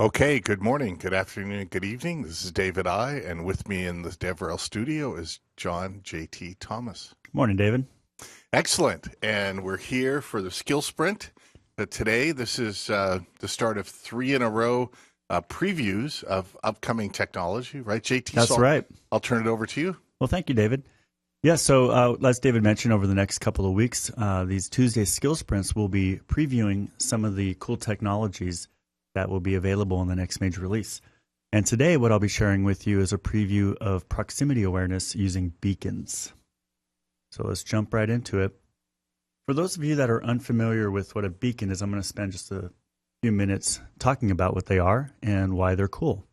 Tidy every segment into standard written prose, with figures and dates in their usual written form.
Okay, good morning, good afternoon, good evening. This is David I, and with me in the DevRel studio is John J.T. Thomas. Morning, David. Excellent, and we're here for the skill sprint. Today, this is the start of 3 in a row previews of upcoming technology, right, JT? That's right. I'll turn it over to you. Well, thank you, David. Yeah, so as David mentioned, over the next couple of weeks, these Tuesday skill sprints will be previewing some of the cool technologies that will be available in the next major release. And today, what I'll be sharing with you is a preview of proximity awareness using beacons. So let's jump right into it. For those of you that are unfamiliar with what a beacon is, I'm going to spend just a few minutes talking about what they are and why they're cool.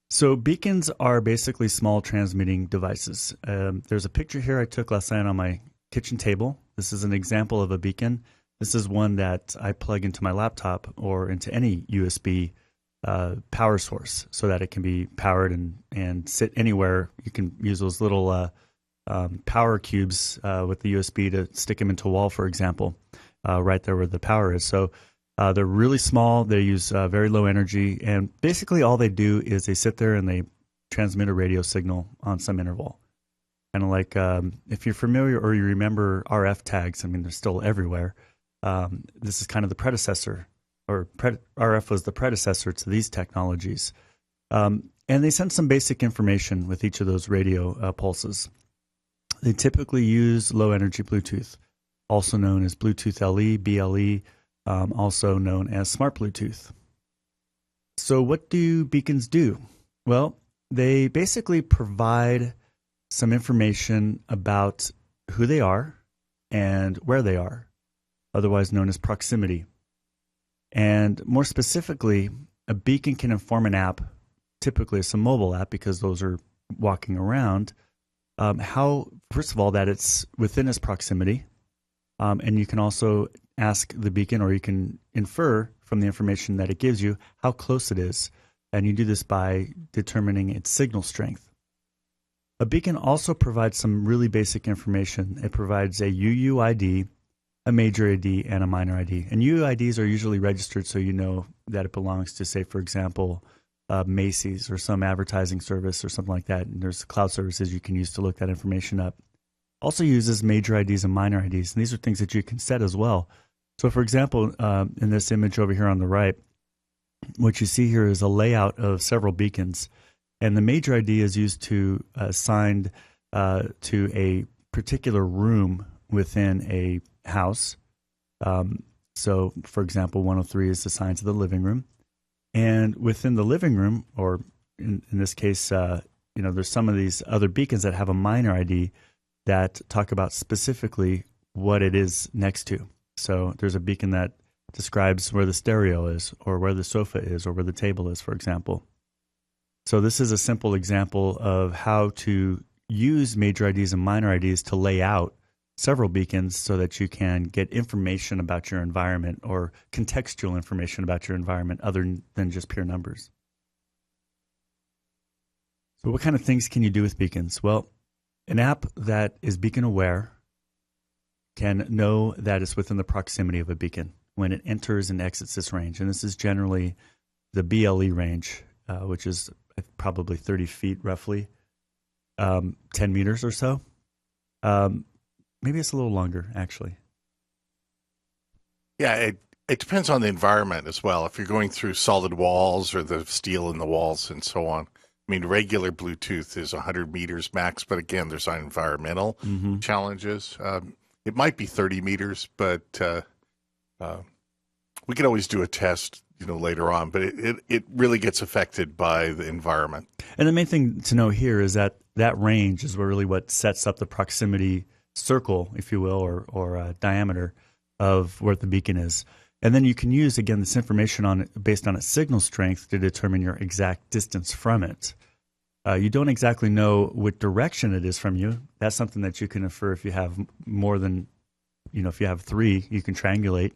So beacons are basically small transmitting devices. There's a picture here I took last night on my kitchen table. This is an example of a beacon. This is one that I plug into my laptop or into any USB power source so that it can be powered and sit anywhere. You can use those little power cubes with the USB to stick them into a wall, for example, right there where the power is. So they're really small. They use very low energy. And basically all they do is they sit there and they transmit a radio signal on some interval. Kind of like if you're familiar or you remember RF tags, I mean, they're still everywhere. This is kind of the predecessor, or RF was the predecessor to these technologies. And they send some basic information with each of those radio pulses. They typically use low energy Bluetooth, also known as Bluetooth LE, BLE, also known as Smart Bluetooth. So what do beacons do? Well, they basically provide some information about who they are and where they are, otherwise known as proximity. And more specifically, a beacon can inform an app, typically it's a mobile app because those are walking around, how, first of all, that it's within its proximity. And you can also ask the beacon, or you can infer from the information that it gives you how close it is. And you do this by determining its signal strength. A beacon also provides some really basic information. It provides a UUID, a major ID, and a minor ID. And UUIDs are usually registered so you know that it belongs to, say, for example, Macys or some advertising service or something like that. And there's cloud services you can use to look that information up. Also uses major IDs and minor IDs, and these are things that you can set as well. So, for example, in this image over here on the right, what you see here is a layout of several beacons, and the major ID is used to assign to a particular room within a house. So, for example, 103 is assigned to the living room, and within the living room, or in this case, there's some of these other beacons that have a minor ID that talk about specifically what it is next to. So there's a beacon that describes where the stereo is, or where the sofa is, or where the table is, for example. So this is a simple example of how to use major IDs and minor IDs to lay out several beacons so that you can get information about your environment, or contextual information about your environment other than just pure numbers. So what kind of things can you do with beacons? Well, an app that is beacon aware can know that it's within the proximity of a beacon when it enters and exits this range. And this is generally the BLE range, which is probably 30 feet roughly, 10 meters or so. Maybe it's a little longer, actually. Yeah, it depends on the environment as well. If you're going through solid walls or the steel in the walls and so on. I mean, regular Bluetooth is 100 meters max, but again, there's environmental challenges. It might be 30 meters, but we can always do a test, later on. But it really gets affected by the environment. And the main thing to know here is that range is really what sets up the proximity circle, if you will, or diameter of where the beacon is. And then you can use, again, this information based on its signal strength to determine your exact distance from it. You don't exactly know what direction it is from you. That's something that you can infer if you have more than, if you have 3, you can triangulate.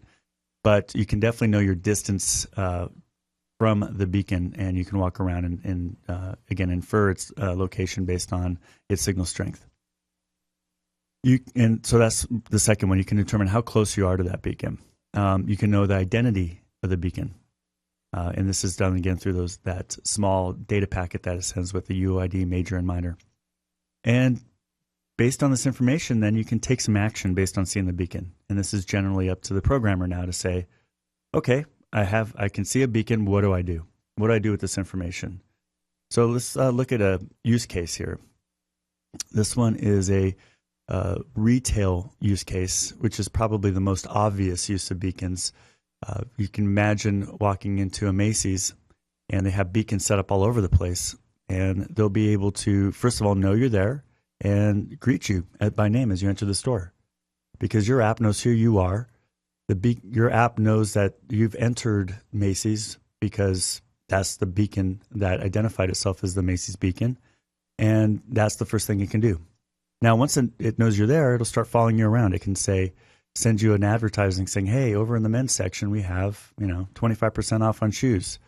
But you can definitely know your distance from the beacon, and you can walk around and again, infer its location based on its signal strength. And so that's the second one. You can determine how close you are to that beacon. You can know the identity of the beacon. And this is done again through that small data packet that it sends with the UUID major and minor. And based on this information, then you can take some action based on seeing the beacon. And this is generally up to the programmer now to say, okay, I can see a beacon. What do I do? What do I do with this information? So let's look at a use case here. This one is a retail use case, which is probably the most obvious use of beacons. You can imagine walking into a Macys and they have beacons set up all over the place, and they'll be able to, first of all, know you're there and greet you by name as you enter the store, because your app knows who you are. Your app knows that you've entered Macys because that's the beacon that identified itself as the Macys beacon, and that's the first thing it can do. Now, once it knows you're there, it'll start following you around. It can send you an advertising saying, hey, over in the men's section, we have 25% off on shoes.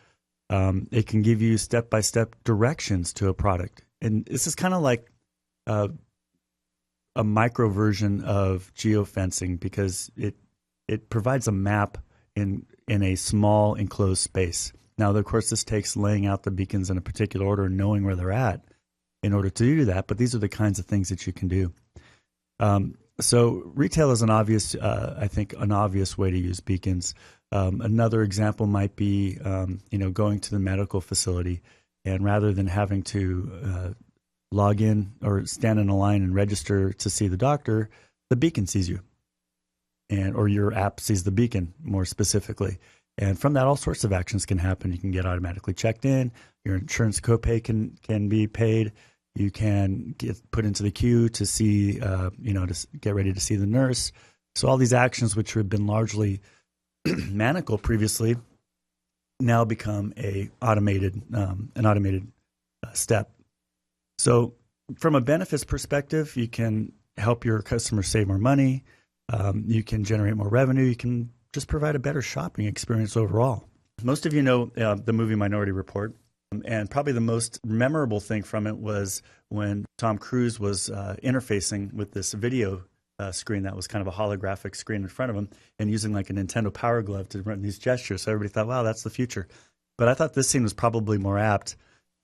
It can give you step-by-step directions to a product. And this is kind of like a micro version of geofencing, because it provides a map in a small enclosed space. Now, of course, this takes laying out the beacons in a particular order and knowing where they're at in order to do that, but these are the kinds of things that you can do. So retail is an obvious way to use beacons. Another example might be, going to the medical facility, and rather than having to log in or stand in a line and register to see the doctor, the beacon sees you, or your app sees the beacon more specifically. And from that, all sorts of actions can happen. You can get automatically checked in. Your insurance copay can be paid. You can get put into the queue to see, to get ready to see the nurse. So all these actions, which have been largely mechanical previously, now become an automated step. So from a benefits perspective, you can help your customers save more money. You can generate more revenue. You can just provide a better shopping experience overall. Most of you know the movie Minority Report, and probably the most memorable thing from it was when Tom Cruise was interfacing with this video screen that was kind of a holographic screen in front of him, and using like a Nintendo Power Glove to run these gestures. So everybody thought, wow, that's the future. But I thought this scene was probably more apt.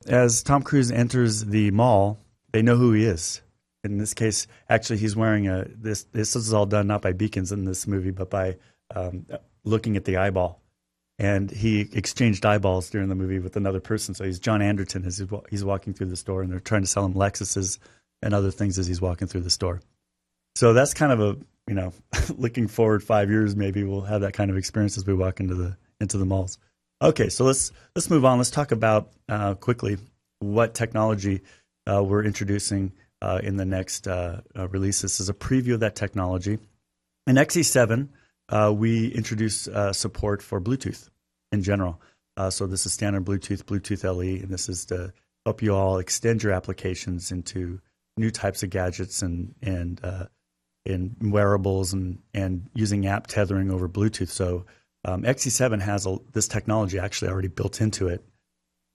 As Tom Cruise enters the mall, they know who he is. In this case, actually, he's wearing this is all done not by beacons in this movie, but by looking at the eyeball. And he exchanged eyeballs during the movie with another person. So he's John Anderton as he's walking through the store, and they're trying to sell him Lexuses and other things as he's walking through the store. So that's kind of looking forward 5 years, maybe we'll have that kind of experience as we walk into the malls. Okay, so let's move on. Let's talk about quickly what technology we're introducing in the next release. This is a preview of that technology. In XE7, we introduce support for Bluetooth in general. So this is standard Bluetooth, Bluetooth LE, and this is to help you all extend your applications into new types of gadgets and in wearables and using app tethering over Bluetooth. So XE7 has this technology actually already built into it.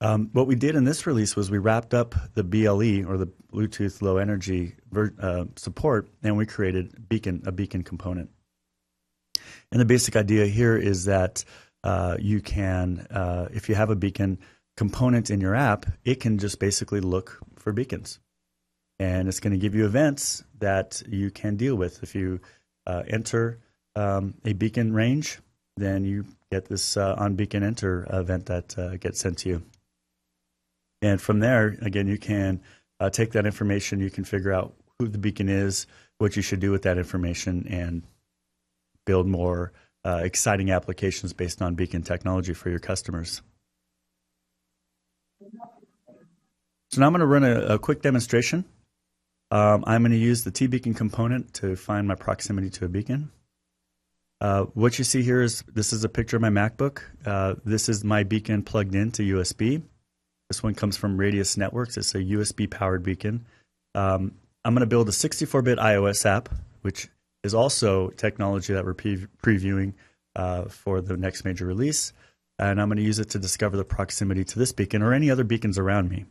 What we did in this release was we wrapped up the BLE, or the Bluetooth Low Energy support, and we created a beacon component. And the basic idea here is that you can, if you have a beacon component in your app, it can just basically look for beacons. And it's going to give you events that you can deal with. If you enter a beacon range, then you get this on beacon enter event that gets sent to you. And from there, again, you can take that information, you can figure out who the beacon is, what you should do with that information, and build more exciting applications based on beacon technology for your customers. So now I'm going to run a quick demonstration. I'm going to use the T-Beacon component to find my proximity to a beacon. What you see here this is a picture of my MacBook. This is my beacon plugged into USB. This one comes from Radius Networks. It's a USB-powered beacon. I'm going to build a 64-bit iOS app, which is also technology that we're previewing for the next major release. And I'm going to use it to discover the proximity to this beacon or any other beacons around me.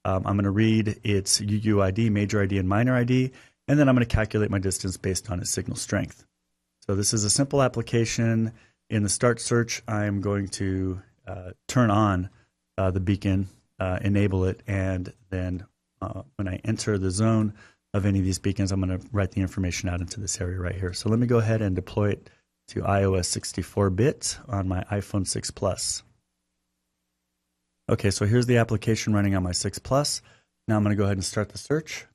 I'm going to read its UUID, major ID, and minor ID, and then I'm going to calculate my distance based on its signal strength. So this is a simple application. In the start search, I'm going to turn on the beacon, enable it, and then when I enter the zone of any of these beacons, I'm going to write the information out into this area right here. So let me go ahead and deploy it to iOS 64-bit on my iPhone 6 Plus. Okay, so here's the application running on my 6 Plus. Now I'm going to go ahead and start the search.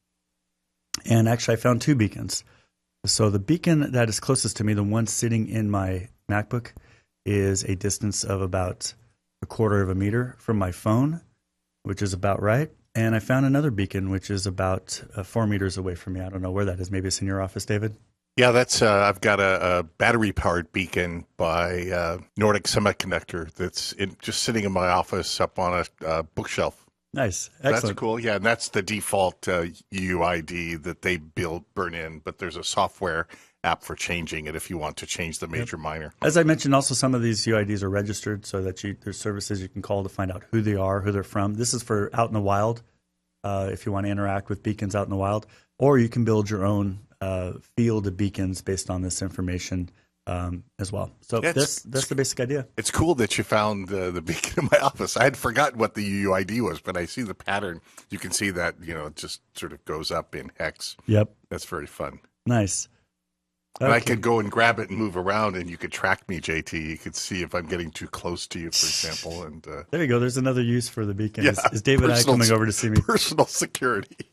And actually, I found 2 beacons. So the beacon that is closest to me, the one sitting in my MacBook, is a distance of about 1/4 of a meter from my phone, which is about right. And I found another beacon, which is about 4 meters away from me. I don't know where that is. Maybe it's in your office, David? Yeah, that's I've got a battery-powered beacon by Nordic Semiconductor that's just sitting in my office up on a bookshelf. Nice. Excellent. That's cool. Yeah, and that's the default UUID that they burn in, but there's a software app for changing it if you want to change the MajorMinor. As I mentioned, also some of these UIDs are registered so that there's services you can call to find out who they are, who they're from. This is for out in the wild, if you want to interact with beacons out in the wild, or you can build your own field of beacons based on this information as well. So that's the basic idea. It's cool that you found the beacon in my office. I had forgotten what the UUID was, but I see the pattern. You can see that, it just sort of goes up in hex. Yep. That's very fun. Nice. Okay. And I could go and grab it and move around, and you could track me, JT. You could see if I'm getting too close to you, for example. And there you go. There's another use for the beacon. Yeah, is David and I coming over to see me? Personal security.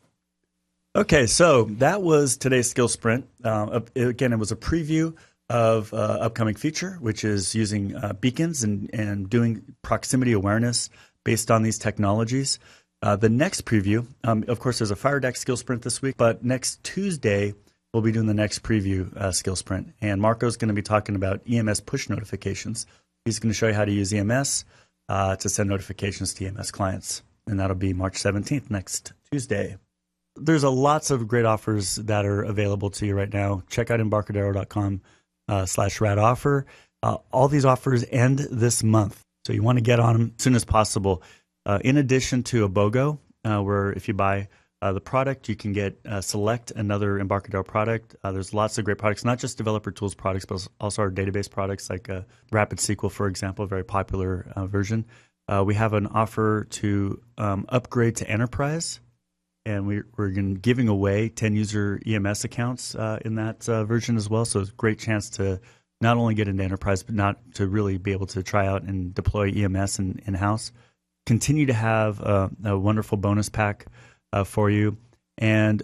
Okay, so that was today's skill sprint. Again, it was a preview of upcoming feature, which is using beacons and doing proximity awareness based on these technologies. The next preview, of course, there's a Fire Deck skill sprint this week, but next Tuesday, we'll be doing the next preview skill sprint. And Marco's going to be talking about EMS push notifications. He's going to show you how to use EMS to send notifications to EMS clients. And that'll be March 17th, next Tuesday. There's lots of great offers that are available to you right now. Check out Embarcadero.com/rad offer. All these offers end this month, so you want to get on them as soon as possible. In addition to a BOGO, where if you buy the product, you can get select another Embarcadero product. There's lots of great products, not just developer tools products, but also our database products like Rapid SQL, for example, a very popular version. We have an offer to upgrade to Enterprise. And we're giving away 10 user EMS accounts in that version as well. So it's a great chance to not only get into Enterprise, but not to really be able to try out and deploy EMS in-house. Continue to have a wonderful bonus pack for you. And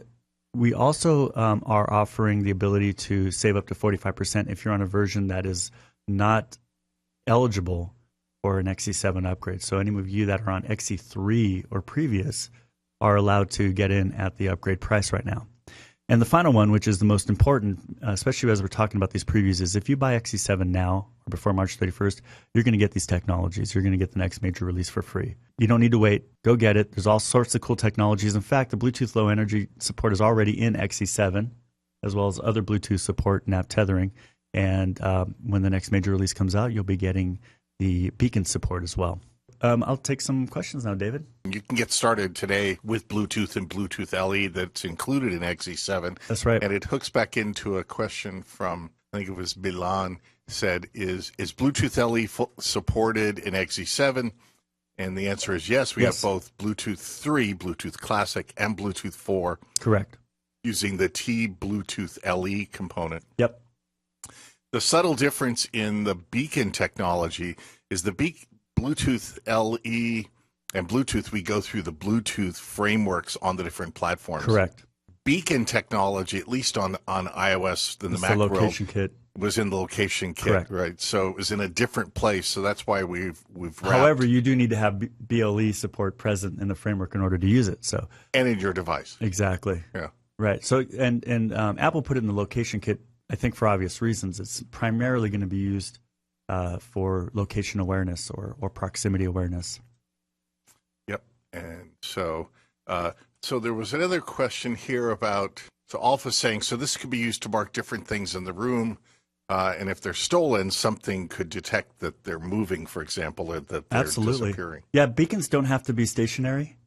we also are offering the ability to save up to 45% if you're on a version that is not eligible for an XE7 upgrade. So any of you that are on XE3 or previous are allowed to get in at the upgrade price right now. And the final one, which is the most important, especially as we're talking about these previews, is if you buy XE7 now or before March 31st, you're going to get these technologies. You're going to get the next major release for free. You don't need to wait. Go get it. There's all sorts of cool technologies. In fact, the Bluetooth Low Energy support is already in XE7, as well as other Bluetooth support, NAP tethering. And when the next major release comes out, you'll be getting the beacon support as well. I'll take some questions now, David. You can get started today with Bluetooth and Bluetooth LE that's included in XE7. That's right. And it hooks back into a question from, I think it was Milan, said, is Bluetooth LE supported in XE7? And the answer is yes. We have both Bluetooth 3, Bluetooth Classic, and Bluetooth 4. Correct. Using the T Bluetooth LE component. Yep. The subtle difference in the beacon technology is the Bluetooth LE and Bluetooth, we go through the Bluetooth frameworks on the different platforms. Correct. Beacon technology, at least on iOS than the Mac location world, kit. Was in the location kit, Correct. Right? So it was in a different place. So that's why we've wrapped. However, you do need to have BLE support present in the framework in order to use it. So and in your device. Exactly. Yeah. Right. So and Apple put it in the location kit, I think for obvious reasons. It's primarily going to be used for location awareness or proximity awareness. Yep. And so so there was another question here about, so Alpha saying, so this could be used to mark different things in the room. And if they're stolen, something could detect that they're moving, for example, or that they're disappearing. Yeah, beacons don't have to be stationary.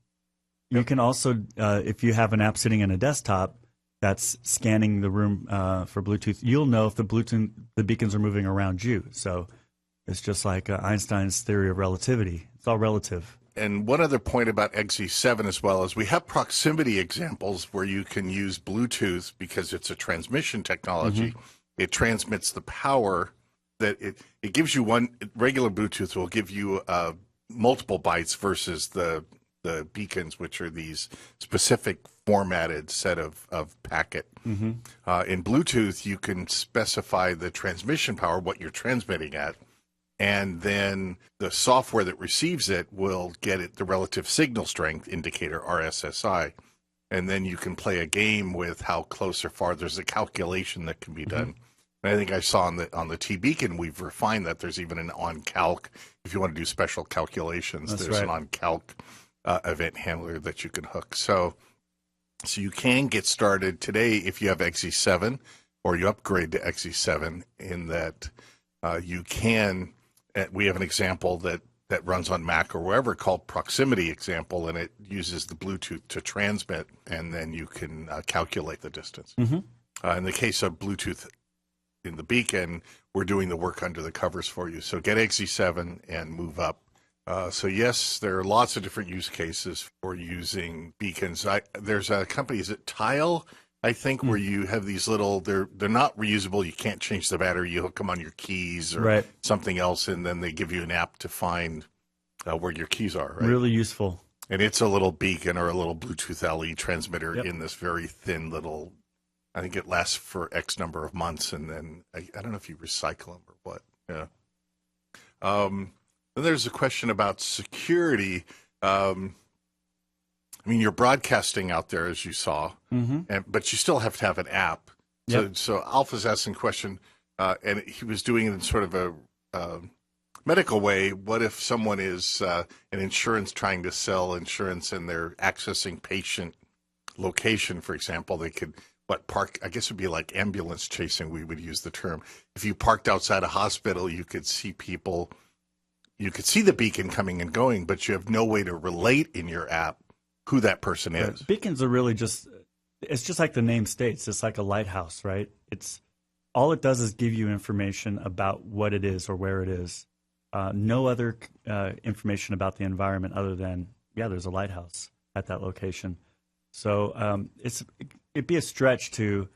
You can also, if you have an app sitting in a desktop that's scanning the room for Bluetooth, you'll know if the beacons are moving around you. So It's just like Einstein's theory of relativity. It's all relative. And one other point about XE7 as well is we have proximity examples where you can use Bluetooth because it's a transmission technology. It transmits the power that it gives you one. Regular Bluetooth will give you multiple bytes versus the beacons, which are these specific formatted set of packet. In Bluetooth, you can specify the transmission power, what you're transmitting at, and then the software that receives it will get it the relative signal strength indicator, RSSI, and then you can play a game with how close or far. There's a calculation that can be done. And I think I saw on the T Beacon, we've refined that. There's even an on-calc. If you want to do special calculations, there's an on-calc event handler that you can hook. So you can get started today if you have XE7 or you upgrade to XE7 in that you can. We have an example that runs on Mac or wherever called Proximity Example, and it uses the Bluetooth to transmit, and then you can calculate the distance. In the case of Bluetooth in the Beacon, we're doing the work under the covers for you. So get XE7 and move up. So yes, there are lots of different use cases for using beacons. There's a company, is it Tile? I think where you have these little, they're not reusable. You can't change the battery. You hook them on your keys or something else, and then they give you an app to find where your keys are. Right? Really useful. And it's a little beacon or a little Bluetooth LE transmitter in this very thin little. I think it lasts for X number of months, and then I don't know if you recycle them or what. Yeah. Then there's a question about security. I mean, you're broadcasting out there, as you saw, but you still have to have an app. So Alpha's asking a question, and he was doing it in sort of a medical way. What if someone is an insurance trying to sell insurance and they're accessing patient location, for example? They could park, I guess it would be like ambulance chasing, we would use the term. If you parked outside a hospital, you could see people, you could see the beacon coming and going, but you have no way to relate in your app who that person is. Beacons are really it's just like the name states. It's like a lighthouse, right? All it does is give you information about what it is or where it is. No other information about the environment other than, there's a lighthouse at that location. So it'd be a stretch to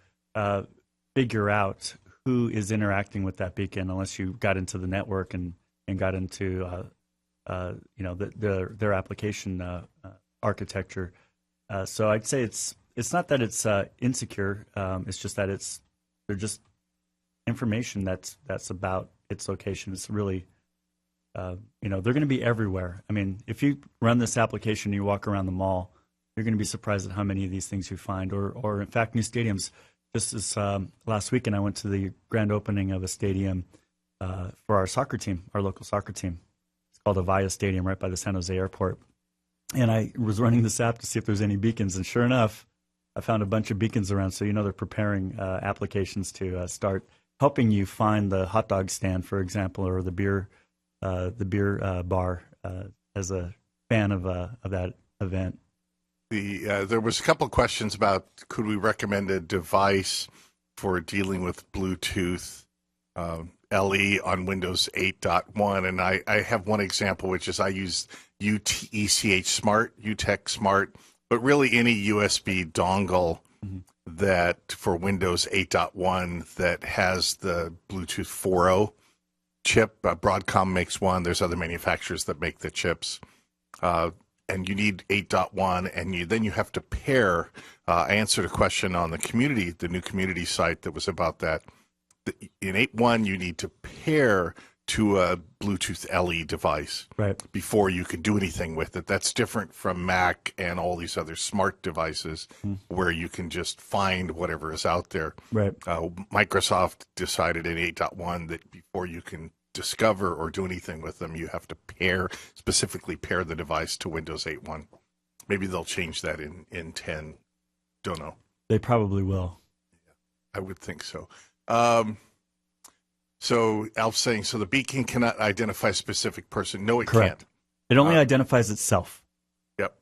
figure out who is interacting with that beacon unless you got into the network and got into their application architecture. So I'd say it's not that it's insecure. It's just that they're just information that's about its location. It's really they're going to be everywhere. I mean, if you run this application and you walk around the mall, you're going to be surprised at how many of these things you find. Or in fact, new stadiums. Just this last weekend, I went to the grand opening of a stadium for our soccer team, our local soccer team. It's called Avaya Stadium, right by the San Jose airport. And I was running this app to see if there's any beacons, and sure enough, I found a bunch of beacons around. So they're preparing applications to start helping you find the hot dog stand, for example, or the beer bar. As a fan of that event, there was a couple of questions about could we recommend a device for dealing with Bluetooth LE on Windows 8.1, and I have one example, which is I use UTECH Smart, but really any USB dongle that for Windows 8.1 that has the Bluetooth 4.0 chip. Broadcom makes one. There's other manufacturers that make the chips. And you need 8.1, and then you have to pair. I answered a question on the new community site that was about that. In 8.1, you need to pair to a Bluetooth LE device before you can do anything with it. That's different from Mac and all these other smart devices where you can just find whatever is out there. Microsoft decided in 8.1 that before you can discover or do anything with them, you have to specifically pair the device to Windows 8.1. Maybe they'll change that in 10. Don't know. They probably will. I would think so. So Alf's saying, so the beacon cannot identify a specific person. No, it can't. It only identifies itself. Yep.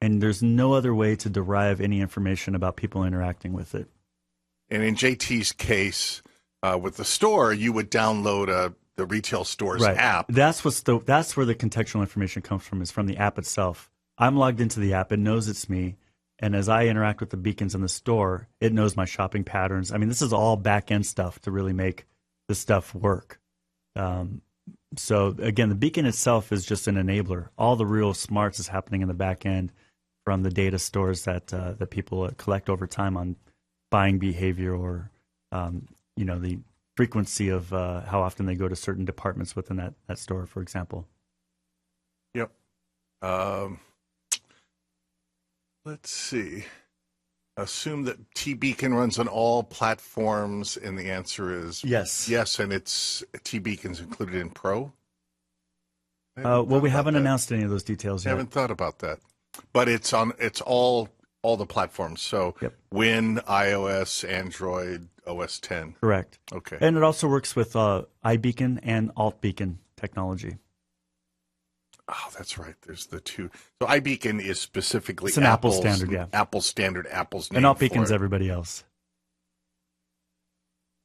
And there's no other way to derive any information about people interacting with it. And in JT's case, with the store, you would download the retail store's Right. app. That's where the contextual information comes from, is from the app itself. I'm logged into the app. It knows it's me. And as I interact with the beacons in the store, it knows my shopping patterns. I mean, this is all back-end stuff to really make this stuff work. So again, the beacon itself is just an enabler. All the real smarts is happening in the back end from the data stores that people collect over time on buying behavior, or the frequency of how often they go to certain departments within that store, for example. Yep. Let's see. Assume that T-Beacon runs on all platforms, and the answer is yes. Yes, and it's T-Beacon's included in Pro. Well, we haven't announced any of those details yet. I haven't thought about that, but it's all the platforms. So yep. Win, iOS, Android, OS 10. Correct. Okay. And it also works with iBeacon and AltBeacon technology. Oh, that's right. There's the two. So iBeacon is specifically it's an Apple standard, yeah. Apple standard, Apple's name. And AltBeacon's everybody else.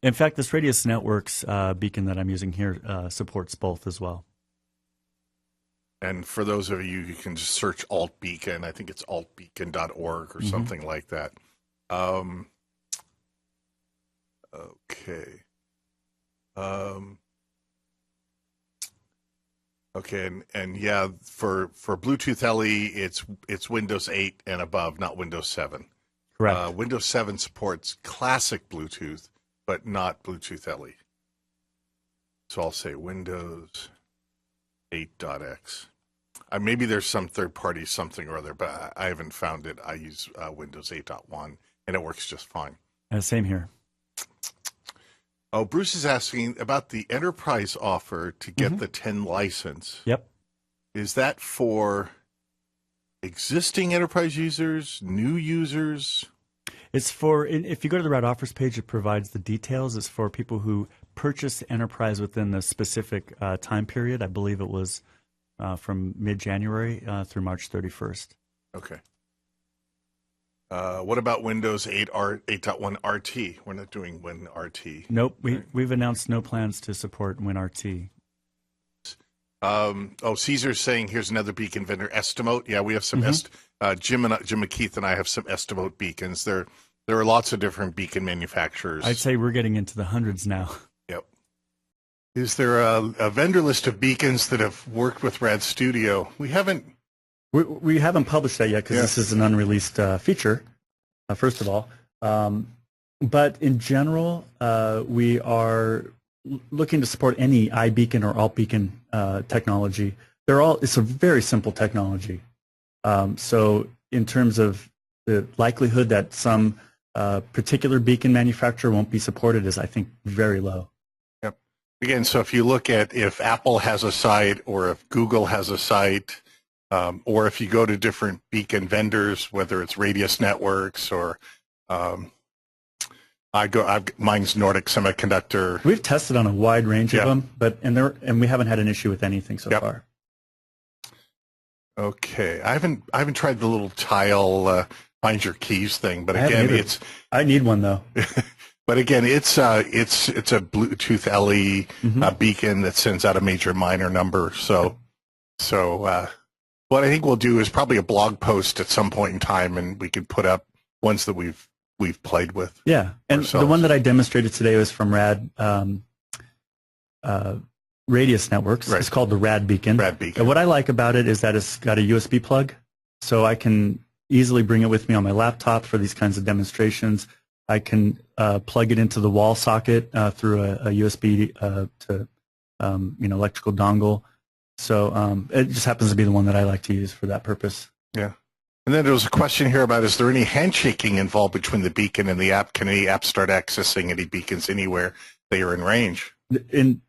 In fact, this Radius Networks beacon that I'm using here supports both as well. And for those of you, you can just search AltBeacon. I think it's altbeacon.org or something like that. Okay. Okay, and yeah, for Bluetooth LE, it's Windows 8 and above, not Windows 7. Correct. Windows 7 supports classic Bluetooth, but not Bluetooth LE. So I'll say Windows 8.x. Maybe there's some third-party something or other, but I haven't found it. I use Windows 8.1, and it works just fine. Same here. Oh, Bruce is asking about the enterprise offer to get the 10 license. Yep. Is that for existing enterprise users, new users? It's for, if you go to the Rad Offers page, it provides the details. It's for people who purchase enterprise within the specific time period. I believe it was from mid-January through March 31st. Okay. What about Windows 8.1 RT? We're not doing Win RT. Nope. We've announced no plans to support Win RT. Caesar's saying here's another beacon vendor, Estimote. Yeah, we have some Jim McKeith and I have some Estimote beacons. There are lots of different beacon manufacturers. I'd say we're getting into the hundreds now. Yep. Is there a vendor list of beacons that have worked with Rad Studio? We haven't published that yet because this is an unreleased feature, first of all. But in general, we are looking to support any iBeacon or AltBeacon technology. It's a very simple technology. So in terms of the likelihood that some particular beacon manufacturer won't be supported is, I think, very low. Yep. Again, so if you look at if Apple has a site or if Google has a site, or if you go to different beacon vendors, whether it's Radius Networks or mine's Nordic Semiconductor. We've tested on a wide range of them, and we haven't had an issue with anything so far. Okay, I haven't tried the little tile find your keys thing, but again, I need one though. But again, it's a Bluetooth LE beacon that sends out a MajorMinor number. So what I think we'll do is probably a blog post at some point in time, and we can put up ones that we've played with. Yeah, and ourselves. The one that I demonstrated today was from Rad Radius Networks. Right. It's called the Rad Beacon. Rad Beacon. And what I like about it is that it's got a USB plug, so I can easily bring it with me on my laptop for these kinds of demonstrations. I can plug it into the wall socket through a USB to electrical dongle. So it just happens to be the one that I like to use for that purpose. Yeah. And then there was a question here about, is there any handshaking involved between the beacon and the app? Can any app start accessing any beacons anywhere they are in range? In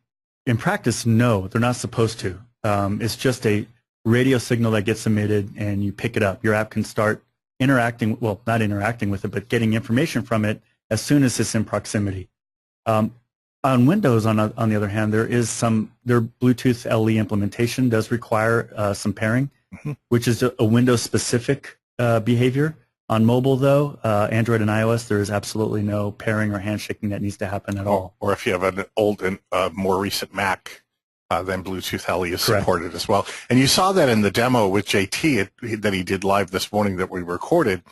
practice, no, they're not supposed to. It's just a radio signal that gets emitted and you pick it up. Your app can start interacting, well, not interacting with it, but getting information from it as soon as it's in proximity. On Windows, on the other hand, their Bluetooth LE implementation does require some pairing, which is a Windows-specific behavior. On mobile, though, Android and iOS, there is absolutely no pairing or handshaking that needs to happen at all. Or if you have an old and more recent Mac, then Bluetooth LE is Correct. supported as well. And you saw that in the demo with JT that he did live this morning that we recorded.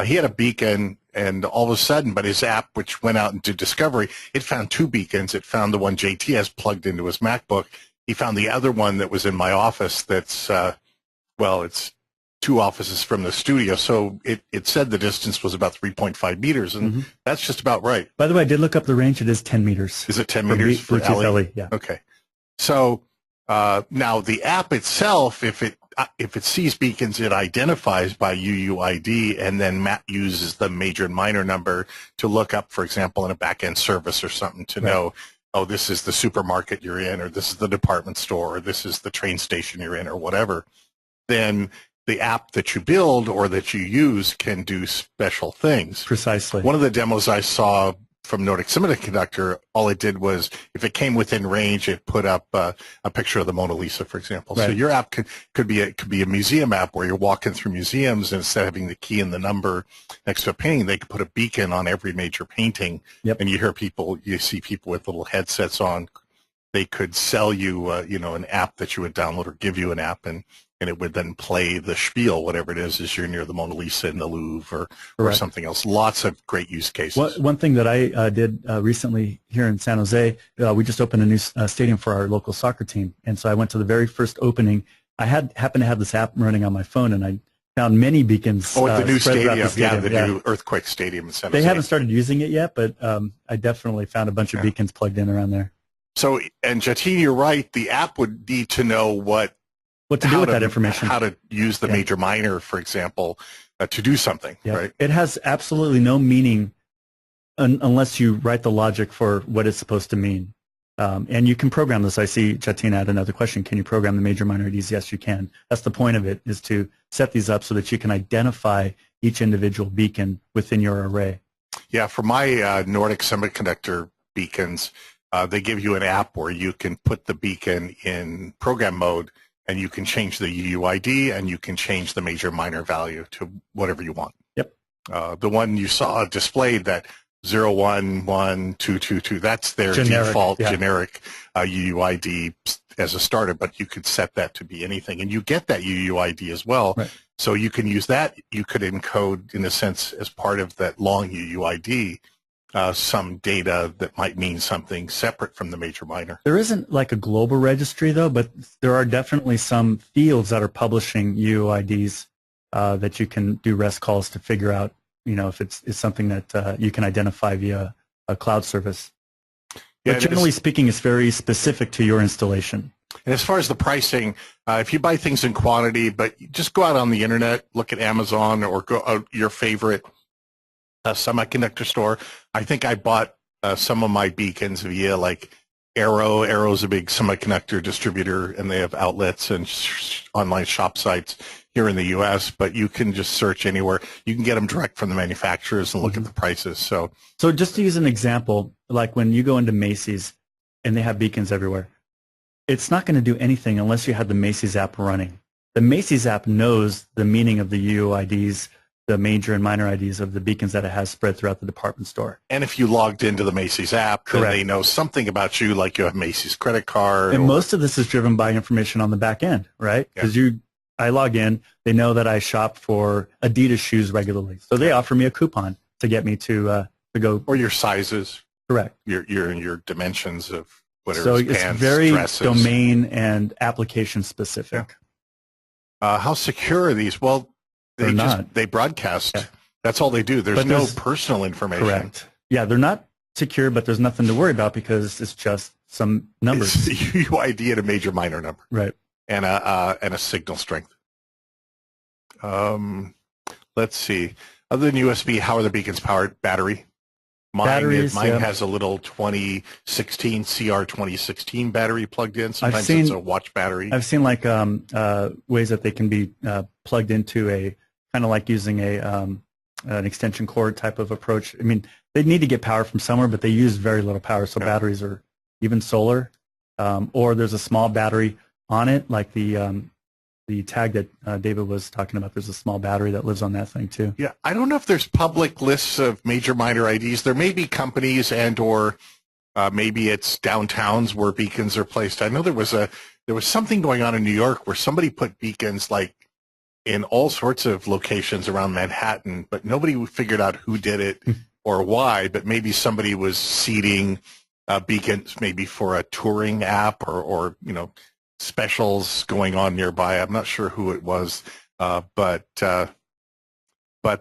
He had a beacon, and all of a sudden, but his app, which went out into discovery, it found two beacons. It found the one JT has plugged into his MacBook. He found the other one that was in my office that's, well, it's 2 offices from the studio, so it said the distance was about 3.5 meters, and that's just about right. By the way, I did look up the range. It is 10 meters. Is it 10 meters for Bluetooth LE? LE? Yeah. Okay. So now the app itself, if it sees beacons, it identifies by UUID, and then uses the major and minor number to look up, for example, in a backend service or something to know, oh, this is the supermarket you're in, or this is the department store, or this is the train station you're in, or whatever. Then the app that you build or that you use can do special things. Precisely. One of the demos I saw from Nordic Semiconductor, all it did was, if it came within range, it put up a picture of the Mona Lisa, for example. Right. So your app could be a museum app where you're walking through museums, and instead of having the key and the number next to a painting, they could put a beacon on every major painting. Yep. And you see people with little headsets on. They could sell you, an app that you would download, or give you an app, and it would then play the spiel, whatever it is, as you're near the Mona Lisa in the Louvre or something else. Lots of great use cases. One thing that I did recently here in San Jose, we just opened a new stadium for our local soccer team, and so I went to the very first opening. I happened to have this app running on my phone, and I found many beacons. Oh, at the new stadium, the new Earthquake Stadium in San Jose. They haven't started using it yet, but I definitely found a bunch of beacons plugged in around there. So, and Jatine, you're right. The app would need to know what to do with that information. How to use the major minor, for example, to do something, right? It has absolutely no meaning unless you write the logic for what it's supposed to mean. And you can program this. I see Jatine had another question. Can you program the major minor IDs? Yes, you can. That's the point of it, is to set these up so that you can identify each individual beacon within your array. Yeah, for my Nordic Semiconductor beacons, they give you an app where you can put the beacon in program mode, and you can change the UUID, and you can change the major minor value to whatever you want. Yep. The one you saw displayed, that 011222, that's their default generic UUID as a starter, but you could set that to be anything, and you get that UUID as well. Right. So you can use that. You could encode, in a sense, as part of that long UUID, some data that might mean something separate from the major minor. There isn't like a global registry, though, but there are definitely some fields that are publishing UUIDs that you can do REST calls to figure out, if it's something that you can identify via a cloud service. Yeah, but generally speaking, it's very specific to your installation. And as far as the pricing, if you buy things in quantity, but just go out on the internet, look at Amazon, or go your favorite semiconductor store. I think I bought some of my beacons via like Arrow. Arrow's a big semiconductor distributor, and they have outlets and online shop sites here in the U.S., but you can just search anywhere. You can get them direct from the manufacturers and look at the prices. So just to use an example, like when you go into Macys and they have beacons everywhere, it's not going to do anything unless you have the Macys app running. The Macys app knows the meaning of the UUIDs, the major and minor IDs of the beacons that it has spread throughout the department store. And if you logged into the Macys app, then they know something about you, like you have Macys credit card. And most of this is driven by information on the back end, right? Because I log in, they know that I shop for Adidas shoes regularly, so they offer me a coupon to get me to go. Or your sizes. Correct. Your dimensions of whatever. So it's pants, very dresses. Domain and application specific. Yeah. How secure are these? Well, they broadcast. Yeah. That's all they do. There's no personal information. Correct. Yeah, they're not secure, but there's nothing to worry about because it's just some numbers. It's the UUID and a major minor number. Right. And a signal strength. Let's see. Other than USB, how are the beacons powered? Battery. Mine has a little 2016 CR 2016 battery plugged in. Sometimes it's a watch battery. I've seen like ways that they can be plugged into a kind of like using an extension cord type of approach. I mean, they need to get power from somewhere, but they use very little power. So batteries are even solar, or there's a small battery on it, like the the tag that David was talking about. There's a small battery that lives on that thing too. Yeah, I don't know if there's public lists of MajorMinor IDs. There may be companies and or maybe it's downtowns where beacons are placed. I know there was something going on in New York where somebody put beacons like in all sorts of locations around Manhattan, but nobody figured out who did it or why. But maybe somebody was seeding beacons, maybe for a touring app or specials going on nearby. I'm not sure who it was, but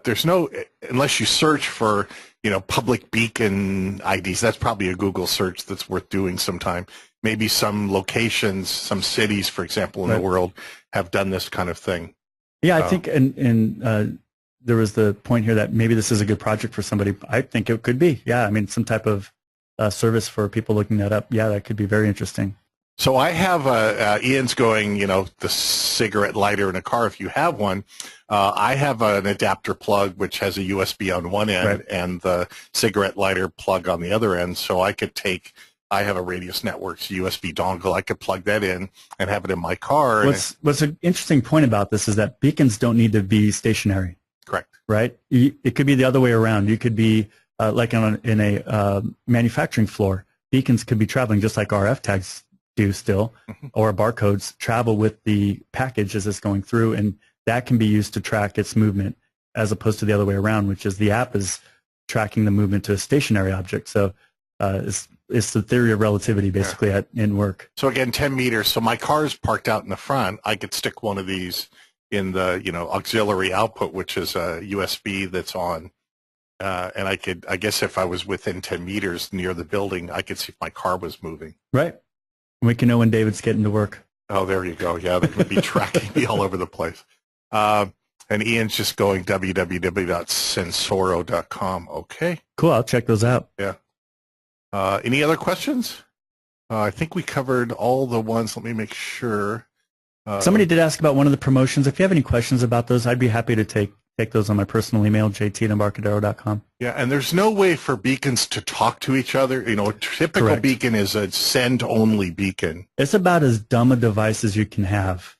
there's no, unless you search for public beacon IDs. That's probably a Google search that's worth doing sometime. Maybe some locations, some cities, for example, in the world have done this kind of thing. Yeah, I think, and there was the point here that maybe this is a good project for somebody. I think it could be. Yeah, I mean, some type of service for people looking that up. Yeah, that could be very interesting. So I have Ian's going, the cigarette lighter in a car if you have one. I have an adapter plug which has a USB on one end and the cigarette lighter plug on the other end. So I have a Radius Networks USB dongle. I could plug that in and have it in my car. What's an interesting point about this is that beacons don't need to be stationary. Correct. Right? It could be the other way around. You could be like in a manufacturing floor. Beacons could be traveling just like RF tags do still, or barcodes travel with the package as it's going through, and that can be used to track its movement as opposed to the other way around, which is the app is tracking the movement to a stationary object. So it's the theory of relativity basically in work. So again, 10 meters. So my car is parked out in the front. I could stick one of these in the auxiliary output, which is a USB that's on. And I guess if I was within 10 meters near the building, I could see if my car was moving. Right. We can know when David's getting to work. Oh, there you go. Yeah, they're going to be tracking me all over the place. And Ian's just going www.sensoro.com. Okay. Cool. I'll check those out. Yeah. Any other questions? I think we covered all the ones. Let me make sure. Somebody did ask about one of the promotions. If you have any questions about those, I'd be happy to take those on my personal email, jt@embarcadero.com. Yeah, and there's no way for beacons to talk to each other. A typical beacon is a send-only beacon. It's about as dumb a device as you can have.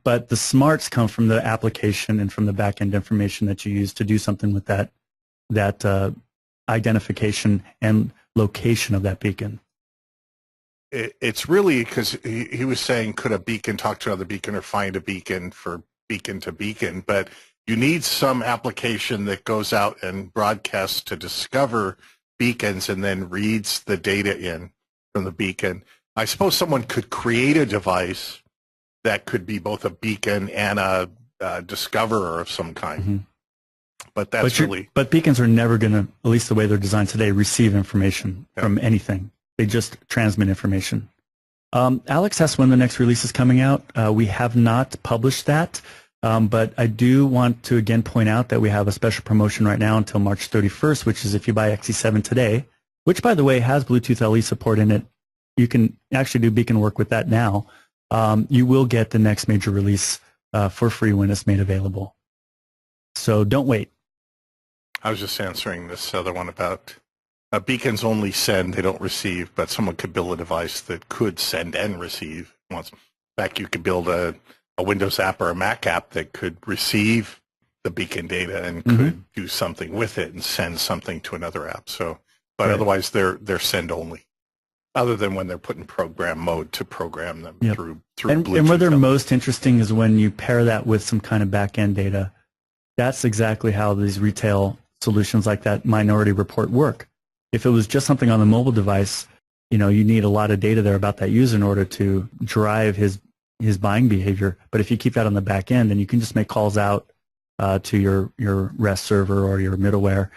But the smarts come from the application and from the back-end information that you use to do something with that identification and location of that beacon. It's really because he was saying, could a beacon talk to another beacon or find a beacon for beacon to beacon? But you need some application that goes out and broadcasts to discover beacons and then reads the data in from the beacon. I suppose someone could create a device that could be both a beacon and a discoverer of some kind. But But beacons are never going to, at least the way they're designed today, receive information from anything. They just transmit information. Alex asked when the next release is coming out. We have not published that. But I do want to again point out that we have a special promotion right now until March 31st, which is if you buy XE7 today, which by the way has Bluetooth LE support in it. You can actually do beacon work with that now. You will get the next major release for free when it's made available. So don't wait. I was just answering this other one about beacons only send, they don't receive, but someone could build a device that could send and receive. In fact, you could build a Windows app or a Mac app that could receive the beacon data and could do something with it and send something to another app. So, but otherwise they're send only, other than when they're put in program mode to program them through Bluetooth. And where they're most interesting is when you pair that with some kind of back-end data. That's exactly how these retail solutions like that Minority Report work. If it was just something on the mobile device, you need a lot of data there about that user in order to drive his buying behavior. But if you keep that on the back end, then you can just make calls out to your REST server or your middleware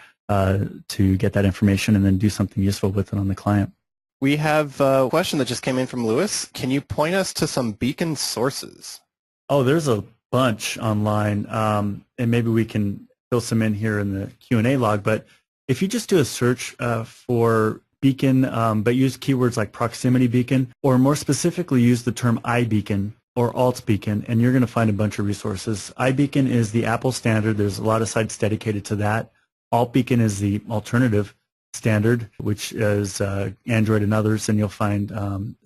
to get that information and then do something useful with it on the client. We have a question that just came in from Lewis. Can you point us to some beacon sources? Oh, there's a bunch online, and maybe we can fill some in here in the Q&A log. But if you just do a search for beacon, but use keywords like proximity beacon, or more specifically use the term iBeacon or alt beacon, and you're going to find a bunch of resources. iBeacon is the Apple standard. There's a lot of sites dedicated to that. Alt beacon is the alternative standard, which is Android and others, and you'll find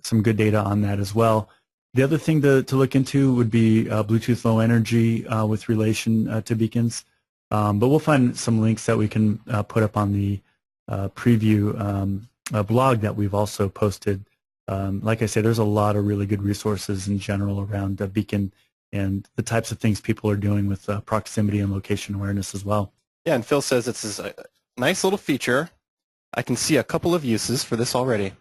some good data on that as well. The other thing to look into would be Bluetooth Low Energy with relation to beacons. But we'll find some links that we can put up on the preview blog that we've also posted. Like I said, there's a lot of really good resources in general around beacon and the types of things people are doing with proximity and location awareness as well. Yeah, and Phil says it's a nice little feature. I can see a couple of uses for this already.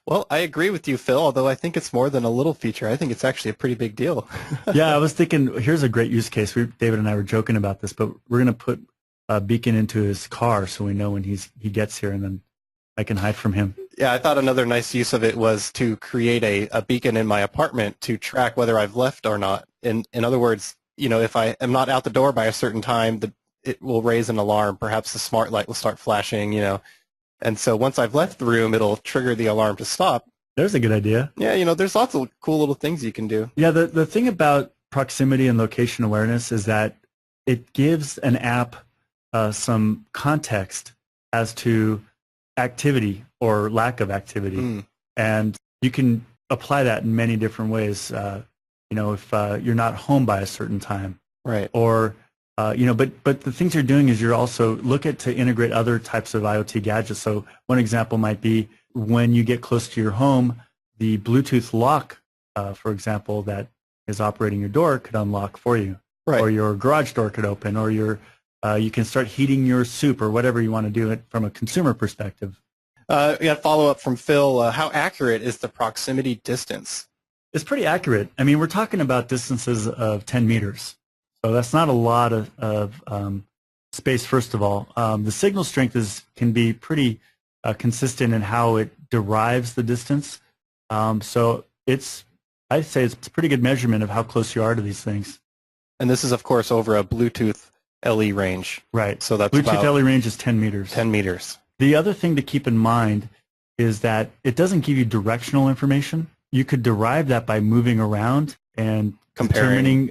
Well, I agree with you, Phil, although I think it's more than a little feature. I think it's actually a pretty big deal. Yeah, I was thinking, here's a great use case. David and I were joking about this, but we're going to put a beacon into his car so we know when he gets here, and then I can hide from him. Yeah, I thought another nice use of it was to create a beacon in my apartment to track whether I've left or not. In other words, if I am not out the door by a certain time, it will raise an alarm. Perhaps the smart light will start flashing, And so once I've left the room, it'll trigger the alarm to stop. There's a good idea. Yeah, there's lots of cool little things you can do. Yeah, the thing about proximity and location awareness is that it gives an app some context as to activity or lack of activity. And you can apply that in many different ways. If you're not home by a certain time. Right. Or but the things you're doing is you're also looking to integrate other types of IoT gadgets. So one example might be when you get close to your home, the Bluetooth lock, for example, that is operating your door could unlock for you. Right. Or your garage door could open, or you can start heating your soup or whatever you want to do it from a consumer perspective. We got a follow-up from Phil. How accurate is the proximity distance? It's pretty accurate. I mean, we're talking about distances of 10 meters. So that's not a lot of space, first of all. The signal strength can be pretty consistent in how it derives the distance. So I'd say it's a pretty good measurement of how close you are to these things. And this is, of course, over a Bluetooth LE range. Right. So that's Bluetooth about LE range is 10 meters. 10 meters. The other thing to keep in mind is that it doesn't give you directional information. You could derive that by moving around and determining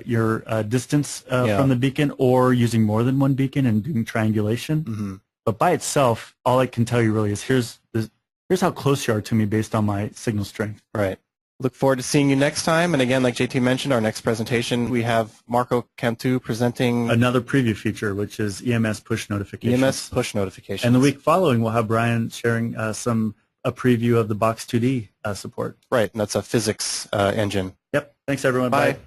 your distance from the beacon, or using more than one beacon and doing triangulation. Mm-hmm. But by itself, all it can tell you really is here's how close you are to me based on my signal strength. Right. Look forward to seeing you next time. And again, like JT mentioned, our next presentation, we have Marco Cantu presenting another preview feature, which is EMS push notifications. EMS push notifications. And the week following, we'll have Brian sharing a preview of the Box 2D support. Right, and that's a physics engine. Yep. Thanks, everyone. Bye. Bye.